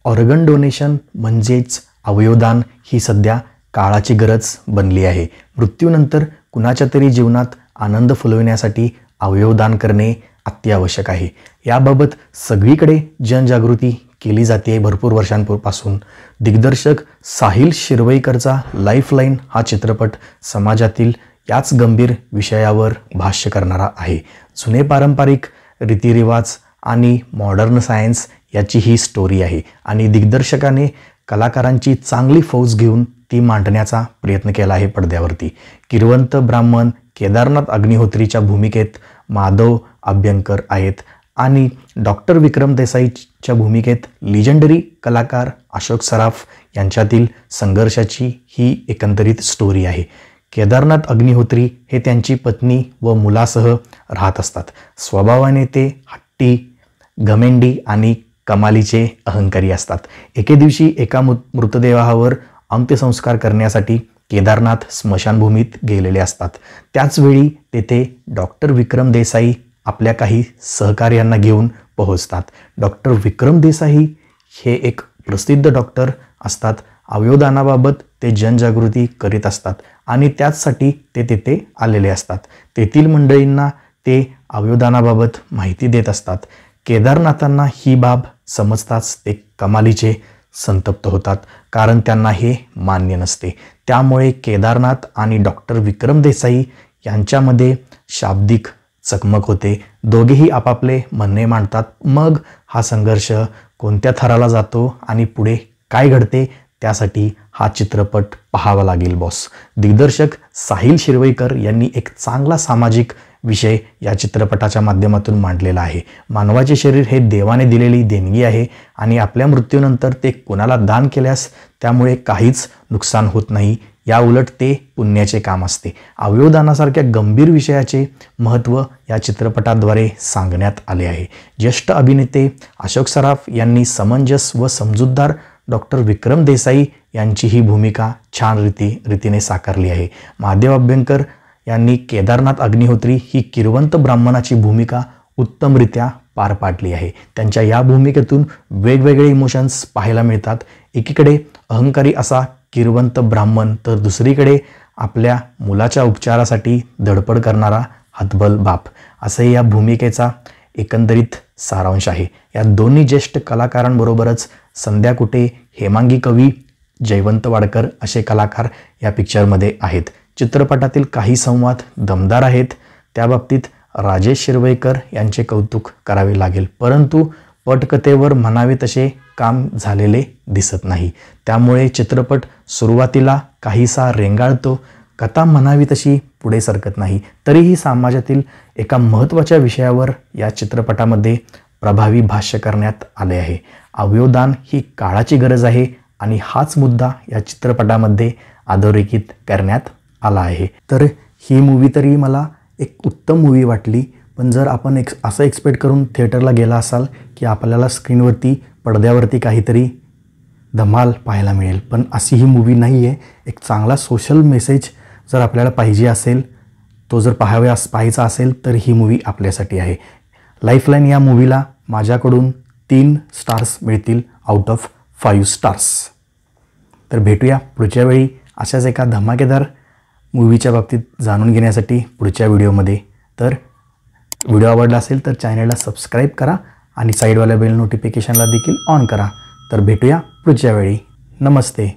Organ donation म्हणजेच अवयवदान ही सध्या काळाची गरज बनली आहे। मृत्यूनंतर कुणाच्या तरी जीवनात आनंद फुलवण्यासाठी अवयवदान करणे अत्यावश्यक आहे। याबाबत सगळीकडे जनजागृती केली जाते भरपूर वर्षांपासून। दिग्दर्शक साहिल शिरवईकरचा लाईफलाईन हा चित्रपट समाजातील याच गंभीर विषयावर भाष्य करणारा आहे। जुने पारंपरिक रीतिरिवाज आणि मॉडर्न सायन्स याची ही स्टोरी आहे आणि दिग्दर्शकाने कलाकारांची चांगली फौज घेऊन ती मांडण्याचा प्रयत्न केला आहे पडद्यावरती। किरवंत ब्राह्मण केदारनाथ अग्निहोत्रीच्या भूमिकेत माधव अभ्यंकर आहेत आणि डॉक्टर विक्रम देसाईच्या भूमिकेत लिजेंडरी कलाकार अशोक सराफ यांच्यातील संघर्षाची ही एकंदरीत स्टोरी आहे। केदारनाथ अग्निहोत्री हे त्यांची पत्नी व मुलासह राहत असतात। स्वभावाने ते हट्टी, घमेंडी आणि कमालीचे अहंकारी असतात। एके दिवशी एका मृतदेहावर अंत्यसंस्कार करण्यासाठी केदारनाथ स्मशानभूमीत गेलेले असतात। त्याचवेळी तेथे डॉक्टर विक्रम देसाई आपल्या काही सहकार्यांना घेऊन पोहोचतात। डॉक्टर विक्रम देसाई हे एक प्रसिद्ध डॉक्टर असतात। अवयवदानाबाबत ते जनजागृती करीत असतात आणि त्याचसाठी ते तेथे आलेले असतात। तेथील मंडळींना ते अवयवदानाबाबत माहिती देत असतात। केदारनाथांना ही बाब समजताच ते कमालीचे संतप्त होतात, कारण त्यांना हे मान्य नसते। त्यामुळे केदारनाथ आणि डॉक्टर विक्रम देसाई यांच्यामध्ये शाब्दिक चकमक होते। दोघेही आपापले म्हणणे मांडतात। मग हा संघर्ष कोणत्या थराला जातो आणि पुढे काय घडते त्यासाठी हा चित्रपट पाहावा लागेल बॉस। दिग्दर्शक साहिल शिरवईकर यांनी एक चांगला सामाजिक विषय या चित्रपटाच्या माध्यमातून मांडलेला आहे। मानवाचे शरीर हे देवाने दिलेली देणगी आहे आणि आपल्या मृत्यूनंतर ते कोणाला दान केल्यास त्यामुळे काहीच नुकसान होत नाही, या उलट ते पुण्याचे काम असते। अवयवदानासारख्या गंभीर विषयाचे महत्त्व या चित्रपटाद्वारे सांगण्यात आले आहे। ज्येष्ठ अभिनेते अशोक सराफ यांनी समंजस व समजूतदार डॉक्टर विक्रम देसाई यांची ही भूमिका छान रीतीने साकारली आहे। महादेव अभ्यंकर यांनी केदारनाथ अग्निहोत्री ही किरवंत ब्राह्मणाची भूमिका उत्तमरित्या पार पाडली आहे। त्यांच्या या भूमिकेतून वेगवेगळे इमोशन्स पाहायला मिळतात। एकीकडे अहंकारी असा किरवंत ब्राह्मण तर दुसरीकडे आपल्या मुलाच्या उपचारासाठी धडपड करणारा हतबल बाप, असे या भूमिकेचा एकंदरीत सारांश आहे। या दोन्ही ज्येष्ठ कलाकारांबरोबरच संध्या कुटे, हेमांगी कवी, जयवंत वाडकर असे कलाकार या पिक्चरमध्ये आहेत। चित्रपटातील काही संवाद दमदार आहेत, त्याबाबतीत राजेश शिरवईकर यांचे कौतुक करावे लागेल, परंतु पटकथेवर म्हणावे तसे काम झालेले दिसत नाही। त्यामुळे चित्रपट सुरुवातीला काहीसा रेंगाळतो, कथा म्हणावी तशी पुढे सरकत नाही। तरीही समाजातील एका महत्त्वाच्या विषयावर या चित्रपटामध्ये प्रभावी भाष्य करण्यात आले आहे। अवयवदान ही काळाची गरज आहे आणि हाच मुद्दा या चित्रपटामध्ये अधोरेखित करण्यात आला आहे। तर ही मूवी तरी मला एक उत्तम मूवी वाटली, पण जर आपण असं एक्सपेक्ट करून थिएटरला गेला असाल की आपल्याला स्क्रीनवरती पडद्यावरती काहीतरी धमाल पाहायला मिळेल, पण अशी ही मूवी नाही आहे। एक चांगला सोशल मेसेज जर आपल्याला पाहिजे असेल, तो जर पाहायचा असेल तर ही मूवी आपल्यासाठी आहे। लाईफलाईन या मूवीला माझ्याकडून 3 स्टार्स मिळतील आउट ऑफ 5 स्टार्स। तर भेटूया पुढच्या वेळी अशाच एका धमाकेदार मूवीच्या बाबतीत जाणून घेण्यासाठी पुढच्या व्हिडिओमध्ये। तर व्हिडिओ आवडला असेल तर चॅनलला सबस्क्राईब करा आणि साईडवाल्या बेल नोटिफिकेशनला देखील ऑन करा। तर भेटूया पुढच्या वेळी। नमस्ते।